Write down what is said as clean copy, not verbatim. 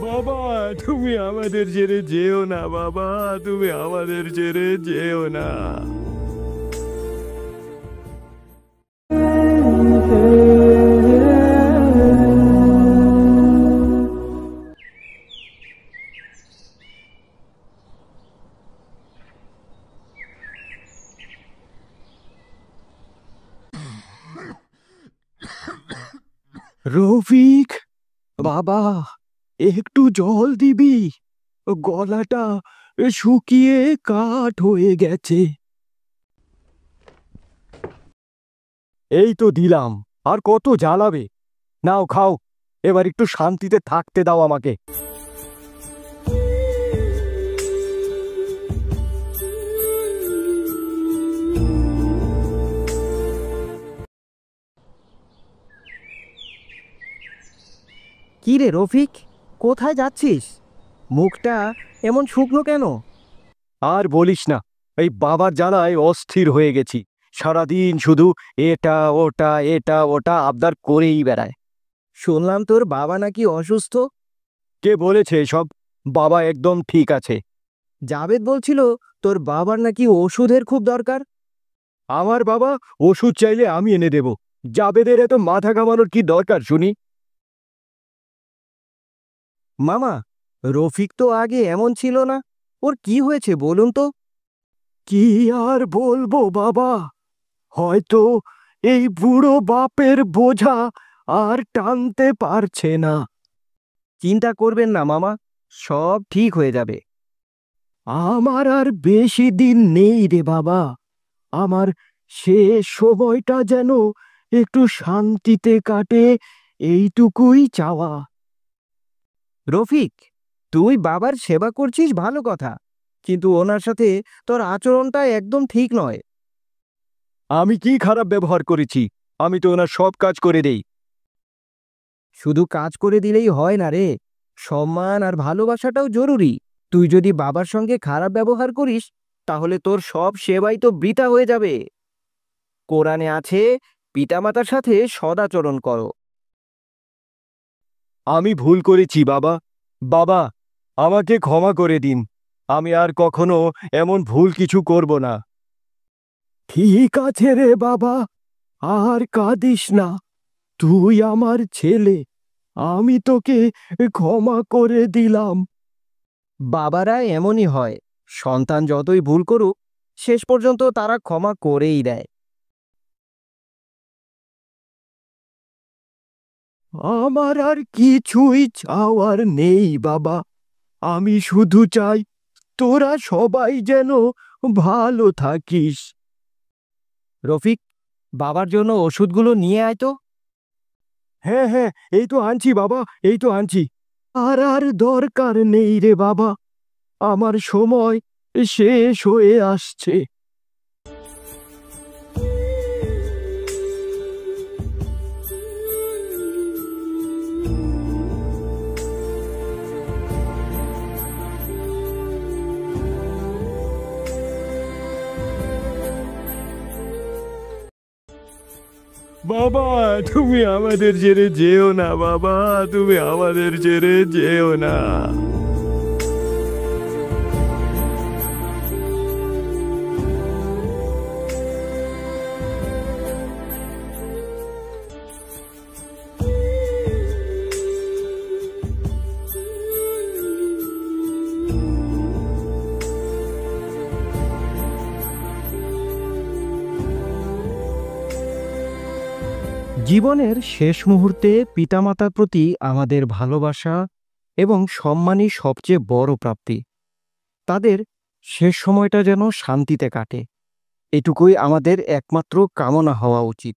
বাবা, তুমি আমাদের ছেড়ে যেও না বাবা, তুমি আমাদের ছেড়ে যেও না। রফিক, বাবা, একটু জল দিবি? গলাটা শুকিয়ে কাঠ হয়ে গেছে। এই তো দিলাম, আর কত জ্বালাবে? নাও খাও, এবার একটু শান্তিতে থাকতে দাও আমাকে। কি রে রফিক, কোথায় যাচ্ছিস? মুখটা এমন শুকনো কেন? আর বলিস না, এই বাবার জ্বালায় অস্থির হয়ে গেছি। সারাদিন শুধু এটা ওটা আবদার করেই বেড়ায়। শুনলাম তোর বাবা নাকি অসুস্থ। কে বলেছে এসব? বাবা একদম ঠিক আছে। জাবেদ বলছিল তোর বাবার নাকি ওষুধের খুব দরকার। আমার বাবা ওষুধ চাইলে আমি এনে দেব। জাবেদের এত মাথা ঘামানোর কি দরকার শুনি? মামা, রফিক তো আগে এমন ছিল না, ওর কি হয়েছে বলুন তো? কি আর বলবো বাবা, হয়তো এই বুড়ো বাপের বোঝা আর টানতে পারছে না। চিন্তা করবেন না মামা, সব ঠিক হয়ে যাবে। আমার আর বেশি দিন নেই রে বাবা। আমার শেষ সময়টা যেন একটু শান্তিতে কাটে, এইটুকুই চাওয়া। রফিক, তুই বাবার সেবা করছিস ভালো কথা, কিন্তু ওনার সাথে তোর আচরণটা একদম ঠিক নয়। আমি কি খারাপ ব্যবহার করেছি? আমি তো ওনার সব কাজ করে দেই। শুধু কাজ করে দিলেই হয় না রে, সম্মান আর ভালোবাসাটাও জরুরি। তুই যদি বাবার সঙ্গে খারাপ ব্যবহার করিস, তাহলে তোর সব সেবাই তো বৃথা হয়ে যাবে। কোরআনে আছে, পিতামাতার সাথে সদাচরণ করো। আমি ভুল করেছি বাবা। বাবা, আমাকে ক্ষমা করে দিন। আমি আর কখনো এমন ভুল কিছু করব না। ঠিক আছে রে বাবা, আর কাঁদিস না। তুই আমার ছেলে, আমি তোকে ক্ষমা করে দিলাম। বাবারা এমনই হয়, সন্তান যতই ভুল করুক, শেষ পর্যন্ত তারা ক্ষমা করেই দেয়। আমার আর কিছুই চাওয়ার নেই বাবা। আমি শুধু চাই তোরা সবাই যেন ভালো থাকিস। রফিক, বাবার জন্য ওষুধগুলো নিয়ে আয় তো। হ্যাঁ হ্যাঁ, এই তো আনছি বাবা, এই তো আনছি। আর দরকার নেই রে বাবা, আমার সময় শেষ হয়ে আসছে। বাবা, তুমি আমাদের ছেড়ে যেও না বাবা, তুমি আমাদের ছেড়ে যেও না। জীবনের শেষ মুহূর্তে পিতামাতার প্রতি আমাদের ভালোবাসা এবং সম্মানই সবচেয়ে বড় প্রাপ্তি। তাদের শেষ সময়টা যেন শান্তিতে কাটে, এটুকুই আমাদের একমাত্র কামনা হওয়া উচিত।